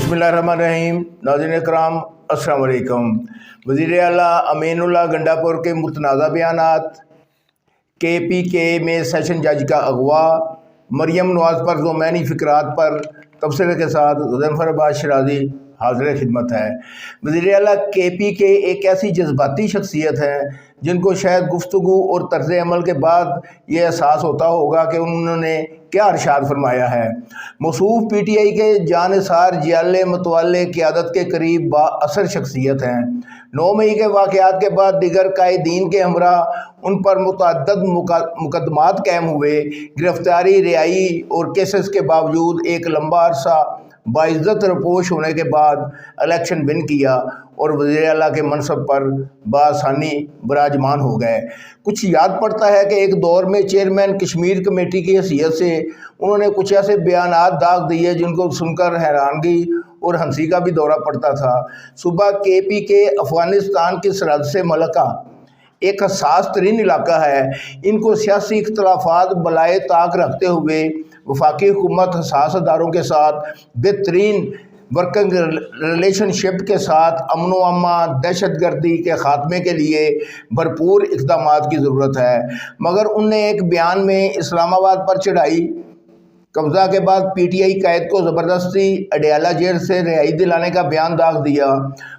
बिस्मिल्लाहिर्रहमानिर्रहीम। नाज़रीन इकराम अस्सलाम वालेकुम। वज़ीर आला अमीनुल्लाह गंडापुर के मुतनाज़ा बयानात, KPK में सेशन जज का अगवा, मरियम नवाज़ पर ज़ुमैनी फ़िक्रात पर तबसरे के साथ ज़फ़र अब्बास शिराज़ी हाज़िर खिदमत है। वज़ीर आला KPK एक ऐसी जज्बाती शख्सियत है जिनको शायद गुफ्तगू और तर्ज़ अमल के बाद ये एहसास होता होगा कि उन्होंने क्या इरशाद फरमाया है। मौसूफ PTI के जानिसार जियाले मतवाले क़यादत के करीब बाअसर शख्सियत हैं। 9 मई के वाक़यात के बाद दिगर कायदीन के हमरा उन पर मुतअद्दिद मुकदमात कायम हुए। गिरफ्तारी, रिहाई और केसेस के बावजूद एक लंबा अरसा बाइज़्ज़त रपोश होने के बाद इलेक्शन विन किया और वज़ीर आला के मनसब पर बआसानी बराजमान हो गए। कुछ याद पड़ता है कि एक दौर में चेयरमैन कश्मीर कमेटी की हैसियत से उन्होंने कुछ ऐसे बयानात दाग दिए जिनको सुनकर हैरानगी और हंसी का भी दौरा पड़ता था। सुबह KPK अफ़गानिस्तान की सरहद से मलका एक हसास तरीन इलाका है। इनको सियासी इख्तलाफात बलाए ताक रखते हुए वफाकी हुकूमत हसास अदारों के साथ बेहतरीन वर्किंग रिलेशनशिप के साथ अमन व अमान, दहशत गर्दी के ख़ात्मे के लिए भरपूर इक़दामात की ज़रूरत है। मगर उनने एक बयान में इस्लामाबाद पर चढ़ाई कब्ज़ा के बाद PTI कैद को ज़बरदस्ती अडयाला जेल से रिहाई दिलाने का बयान दाग दिया।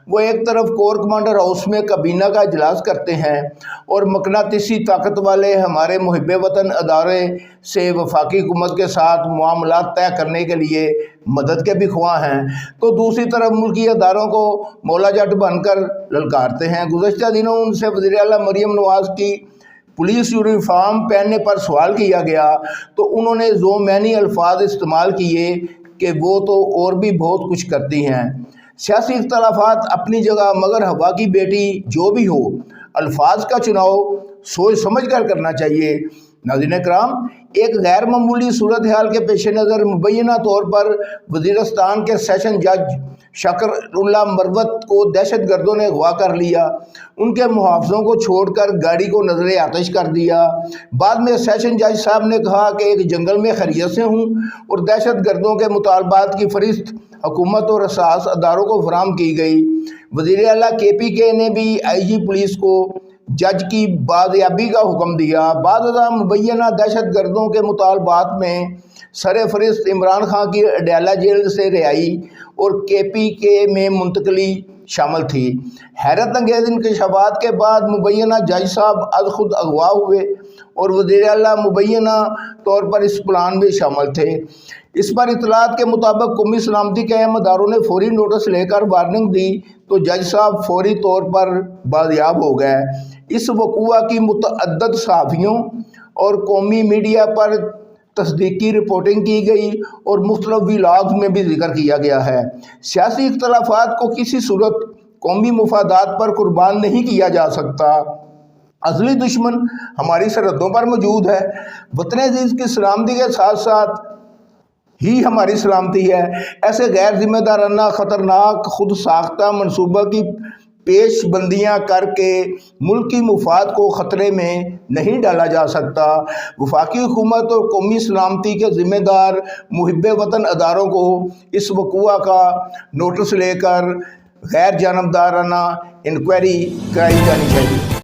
वो एक तरफ कोर कमांडर हाउस में काबीना का इजलास करते हैं और मकनातीसी ताकत वाले हमारे मुहिब वतन अदारे से वफाकी हुकूमत के साथ मामलात तय करने के लिए मदद के भी ख्वाह हैं, तो दूसरी तरफ मुल्की अदारों को मौला जट बनकर ललकारते हैं। गुज़श्ता दिनों उनसे वज़ीर आला मरियम नवाज़ की पुलिस यूनिफॉर्म पहनने पर सवाल किया गया तो उन्होंने ज़ुमैनी अल्फाज इस्तेमाल किए कि वो तो और भी बहुत कुछ करती हैं। सियासी इख्तलाफात अपनी जगह, मगर हवा की बेटी जो भी हो, अल्फाज का चुनाव सोच समझ कर करना चाहिए। नाज़रीन इकराम, एक गैर मामूली सूरत हाल के पेश नज़र मुबैना तौर पर वज़ीरिस्तान के सेशन जज शकरुल्लाह मरवत को दहशत गर्दों ने अगवा कर लिया। उनके मुहाफ़िज़ों को छोड़कर गाड़ी को नजर आतिश कर दिया। बाद में सेशन जज साहब ने कहा कि एक जंगल में खैरियत से हूँ और दहशत गर्दों के मुतालबात की फरिस्त हुकूमत और हसास अदारों को फराहम की गई। वज़ीर आला KPK ने भी IG पुलिस को जज की बाज़याबी का हुक्म दिया। बाज़ मुबैना दहशत गर्दों के मुतालबात में सर फरिस्त इमरान खान की अडयाला जेल से रिहाई और KPK में मुंतकली शामिल थी। हैरत अंगेज़ इंकशाफात के बाद मुबैना जज साहब अज खुद अगवा हुए और वज़ीर आला मुबैना तौर पर इस प्लान में शामिल थे। इस पर इतलात के मुताबिक कौमी सलामती के अहम अदारों ने फौरी नोटिस लेकर वार्निंग दी तो जज साहब फौरी तौर पर बाजियाब हो गए। इस वक़ूआ की मुतअद्दिद सहाफ़ियों और कौमी मीडिया पर तस्दीकी रिपोर्टिंग की गई और मुख्तलिफ व्लॉग्स में भी जिक्र किया गया है। सियासी इख्तलाफात को किसी सूरत कौमी मुफादात पर कुर्बान नहीं किया जा सकता। असली दुश्मन हमारी सरहदों पर मौजूद है। वतन अज़ीज़ की सलामती के साथ साथ ही हमारी सलामती है। ऐसे गैर जिम्मेदाराना, ख़तरनाक, खुद साख्ता मनसूबा की पेशबंदियाँ करके मुल्क की मुफाद को ख़तरे में नहीं डाला जा सकता। वफाकी हुकूमत और कौमी सलामती के ज़िम्मेदार मुहिब वतन अदारों को इस वक़ूआ का नोटिस लेकर गैर जानबदाराना इंक्वायरी कराई जानी चाहिए।